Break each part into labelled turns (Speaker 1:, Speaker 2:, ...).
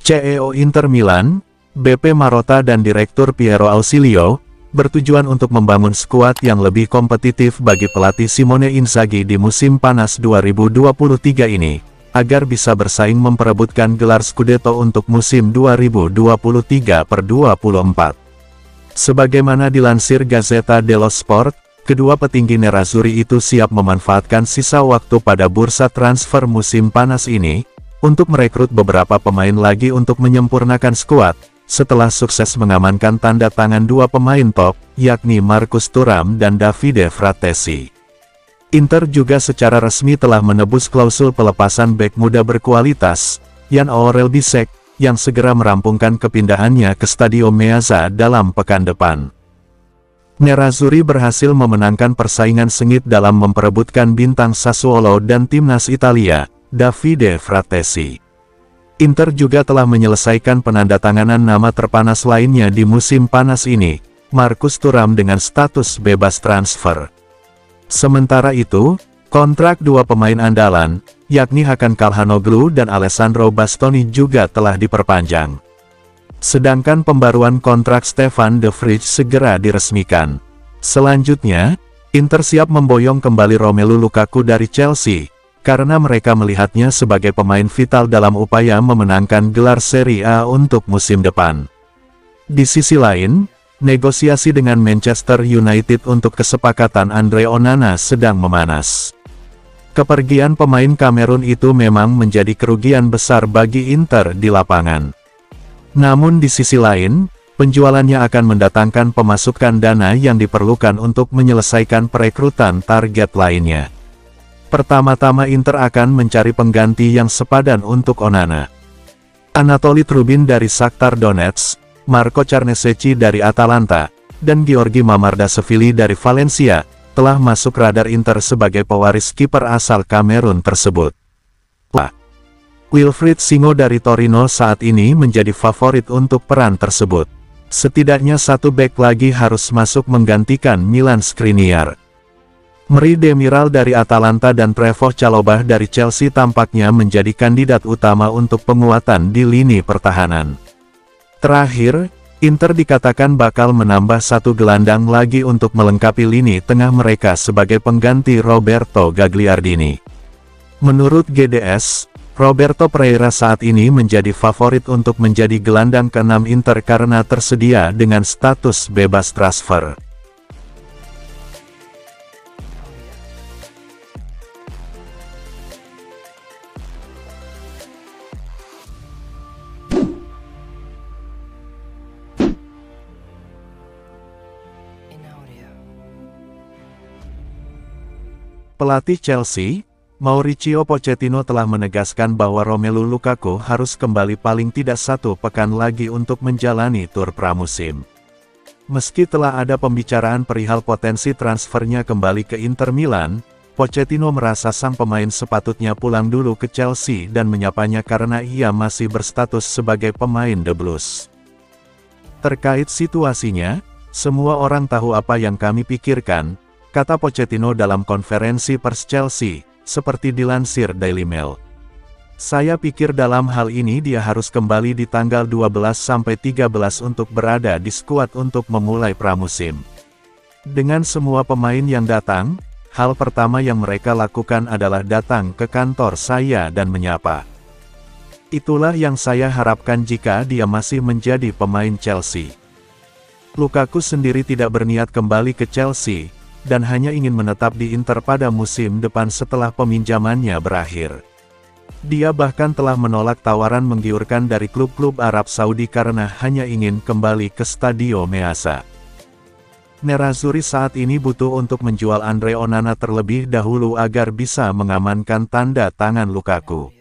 Speaker 1: CEO Inter Milan, BP Marotta dan Direktur Piero Ausilio, bertujuan untuk membangun skuad yang lebih kompetitif bagi pelatih Simone Inzaghi di musim panas 2023 ini, agar bisa bersaing memperebutkan gelar Scudetto untuk musim 2023/24. Sebagaimana dilansir Gazzetta dello Sport, kedua petinggi nerazzurri itu siap memanfaatkan sisa waktu pada bursa transfer musim panas ini, untuk merekrut beberapa pemain lagi untuk menyempurnakan skuad, setelah sukses mengamankan tanda tangan dua pemain top, yakni Marcus Thuram dan Davide Fratesi. Inter juga secara resmi telah menebus klausul pelepasan bek muda berkualitas, Jan-Aurel Bisek, yang segera merampungkan kepindahannya ke Stadio Meazza dalam pekan depan. Nerazzurri berhasil memenangkan persaingan sengit dalam memperebutkan bintang Sassuolo dan timnas Italia, Davide Fratesi. Inter juga telah menyelesaikan penandatanganan nama terpanas lainnya di musim panas ini, Marcus Thuram dengan status bebas transfer. Sementara itu, kontrak dua pemain andalan, yakni Hakan Calhanoglu dan Alessandro Bastoni juga telah diperpanjang. Sedangkan pembaruan kontrak Stefan de Vrij segera diresmikan. Selanjutnya, Inter siap memboyong kembali Romelu Lukaku dari Chelsea, karena mereka melihatnya sebagai pemain vital dalam upaya memenangkan gelar Serie A untuk musim depan. Di sisi lain, negosiasi dengan Manchester United untuk kesepakatan Andre Onana sedang memanas. Kepergian pemain Kamerun itu memang menjadi kerugian besar bagi Inter di lapangan. Namun di sisi lain, penjualannya akan mendatangkan pemasukan dana yang diperlukan untuk menyelesaikan perekrutan target lainnya. Pertama-tama Inter akan mencari pengganti yang sepadan untuk Onana. Anatoly Trubin dari Shakhtar Donetsk, Marco Carnesecchi dari Atalanta, dan Giorgi Mamardashvili dari Valencia, telah masuk radar Inter sebagai pewaris kiper asal Kamerun tersebut. Wilfried Singo dari Torino saat ini menjadi favorit untuk peran tersebut. Setidaknya satu bek lagi harus masuk menggantikan Milan Skriniar. Meri Demiral dari Atalanta dan Trevoh Chalobah dari Chelsea tampaknya menjadi kandidat utama untuk penguatan di lini pertahanan. Terakhir, Inter dikatakan bakal menambah satu gelandang lagi untuk melengkapi lini tengah mereka sebagai pengganti Roberto Gagliardini. Menurut GDS, Roberto Pereira saat ini menjadi favorit untuk menjadi gelandang ke-6 Inter karena tersedia dengan status bebas transfer. Pelatih Chelsea, Mauricio Pochettino telah menegaskan bahwa Romelu Lukaku harus kembali paling tidak satu pekan lagi untuk menjalani tur pramusim. Meski telah ada pembicaraan perihal potensi transfernya kembali ke Inter Milan, Pochettino merasa sang pemain sepatutnya pulang dulu ke Chelsea dan menyapanya karena ia masih berstatus sebagai pemain The Blues. Terkait situasinya, semua orang tahu apa yang kami pikirkan, kata Pochettino dalam konferensi pers Chelsea, seperti dilansir Daily Mail. Saya pikir dalam hal ini dia harus kembali di tanggal 12-13 untuk berada di skuad untuk memulai pramusim. Dengan semua pemain yang datang, hal pertama yang mereka lakukan adalah datang ke kantor saya dan menyapa. Itulah yang saya harapkan jika dia masih menjadi pemain Chelsea. Lukaku sendiri tidak berniat kembali ke Chelsea, dan hanya ingin menetap di Inter pada musim depan setelah peminjamannya berakhir. Dia bahkan telah menolak tawaran menggiurkan dari klub-klub Arab Saudi karena hanya ingin kembali ke Stadio Meazza. Nerazzurri saat ini butuh untuk menjual Andre Onana terlebih dahulu agar bisa mengamankan tanda tangan Lukaku.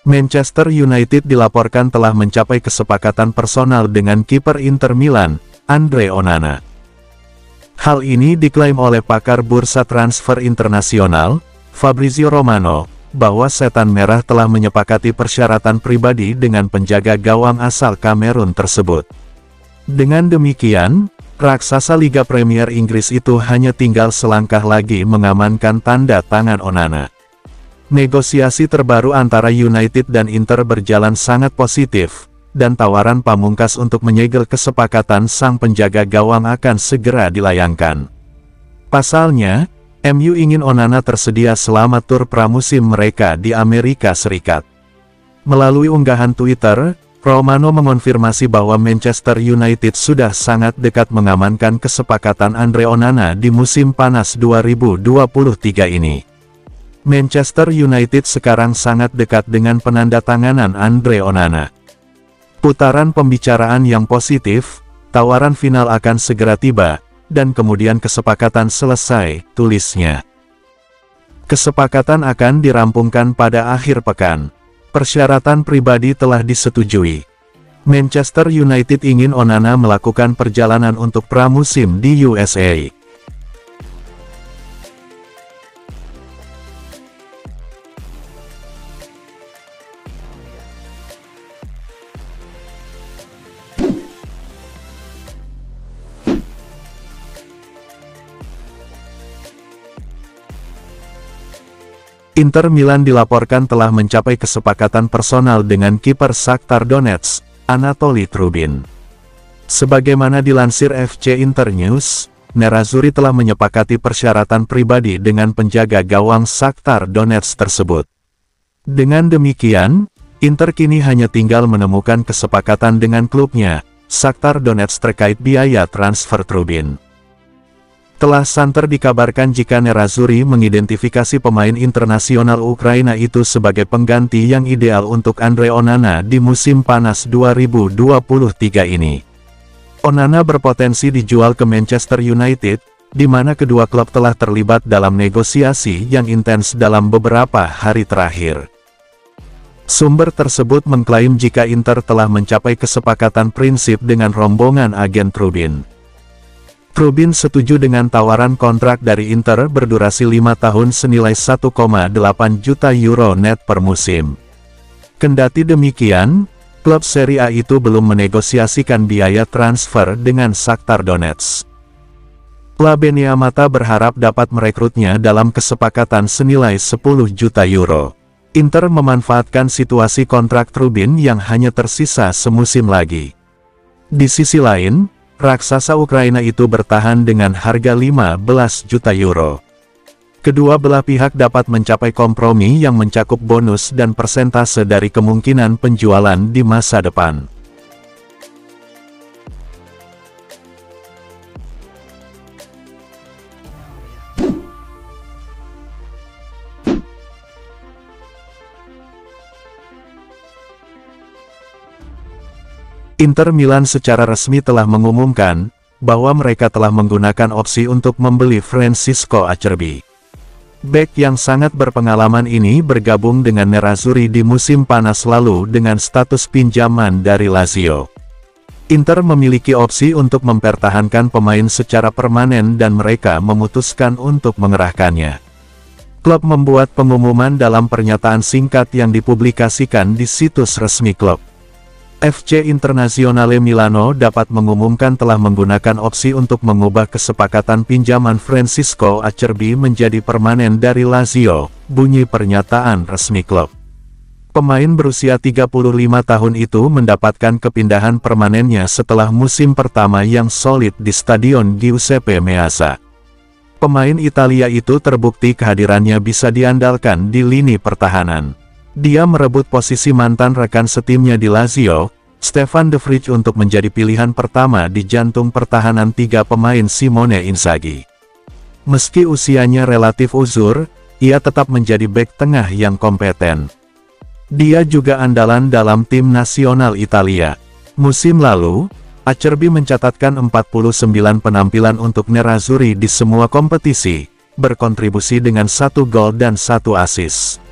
Speaker 1: Manchester United dilaporkan telah mencapai kesepakatan personal dengan kiper Inter Milan, Andre Onana. Hal ini diklaim oleh pakar bursa transfer internasional, Fabrizio Romano, bahwa Setan Merah telah menyepakati persyaratan pribadi dengan penjaga gawang asal Kamerun tersebut. Dengan demikian, raksasa Liga Premier Inggris itu hanya tinggal selangkah lagi mengamankan tanda tangan Onana. Negosiasi terbaru antara United dan Inter berjalan sangat positif, dan tawaran pamungkas untuk menyegel kesepakatan sang penjaga gawang akan segera dilayangkan. Pasalnya, MU ingin Onana tersedia selama tur pramusim mereka di Amerika Serikat. Melalui unggahan Twitter, Romano mengonfirmasi bahwa Manchester United sudah sangat dekat mengamankan kesepakatan Andre Onana di musim panas 2023 ini. Manchester United sekarang sangat dekat dengan penandatanganan Andre Onana. Putaran pembicaraan yang positif, tawaran final akan segera tiba, dan kemudian kesepakatan selesai, tulisnya. Kesepakatan akan dirampungkan pada akhir pekan. Persyaratan pribadi telah disetujui. Manchester United ingin Onana melakukan perjalanan untuk pramusim di USA. Inter Milan dilaporkan telah mencapai kesepakatan personal dengan kiper Shakhtar Donetsk, Anatoly Trubin. Sebagaimana dilansir FC Internews, Nerazzurri telah menyepakati persyaratan pribadi dengan penjaga gawang Shakhtar Donetsk tersebut. Dengan demikian, Inter kini hanya tinggal menemukan kesepakatan dengan klubnya, Shakhtar Donetsk terkait biaya transfer Trubin. Telah santer dikabarkan jika Nerazzurri mengidentifikasi pemain internasional Ukraina itu sebagai pengganti yang ideal untuk Andre Onana di musim panas 2023 ini. Onana berpotensi dijual ke Manchester United, di mana kedua klub telah terlibat dalam negosiasi yang intens dalam beberapa hari terakhir. Sumber tersebut mengklaim jika Inter telah mencapai kesepakatan prinsip dengan rombongan agen Trubin. Trubin setuju dengan tawaran kontrak dari Inter berdurasi 5 tahun senilai 1,8 juta euro net per musim. Kendati demikian, klub Serie A itu belum menegosiasikan biaya transfer dengan Shakhtar Donetsk. La Beniamata berharap dapat merekrutnya dalam kesepakatan senilai 10 juta euro. Inter memanfaatkan situasi kontrak Trubin yang hanya tersisa semusim lagi. Di sisi lain, raksasa Ukraina itu bertahan dengan harga 15 juta euro. Kedua belah pihak dapat mencapai kompromi yang mencakup bonus dan persentase dari kemungkinan penjualan di masa depan. Inter Milan secara resmi telah mengumumkan bahwa mereka telah menggunakan opsi untuk membeli Francisco Acerbi. Bek yang sangat berpengalaman ini bergabung dengan Nerazzurri di musim panas lalu dengan status pinjaman dari Lazio. Inter memiliki opsi untuk mempertahankan pemain secara permanen dan mereka memutuskan untuk mengerahkannya. Klub membuat pengumuman dalam pernyataan singkat yang dipublikasikan di situs resmi klub. FC Internazionale Milano dapat mengumumkan telah menggunakan opsi untuk mengubah kesepakatan pinjaman Francisco Acerbi menjadi permanen dari Lazio, bunyi pernyataan resmi klub. Pemain berusia 35 tahun itu mendapatkan kepindahan permanennya setelah musim pertama yang solid di Stadion Giuseppe Meazza. Pemain Italia itu terbukti kehadirannya bisa diandalkan di lini pertahanan. Dia merebut posisi mantan rekan setimnya di Lazio, Stefan De Vrij untuk menjadi pilihan pertama di jantung pertahanan tiga pemain Simone Inzaghi. Meski usianya relatif uzur, ia tetap menjadi bek tengah yang kompeten. Dia juga andalan dalam tim nasional Italia. Musim lalu, Acerbi mencatatkan 49 penampilan untuk Nerazzurri di semua kompetisi, berkontribusi dengan 1 gol dan 1 assist.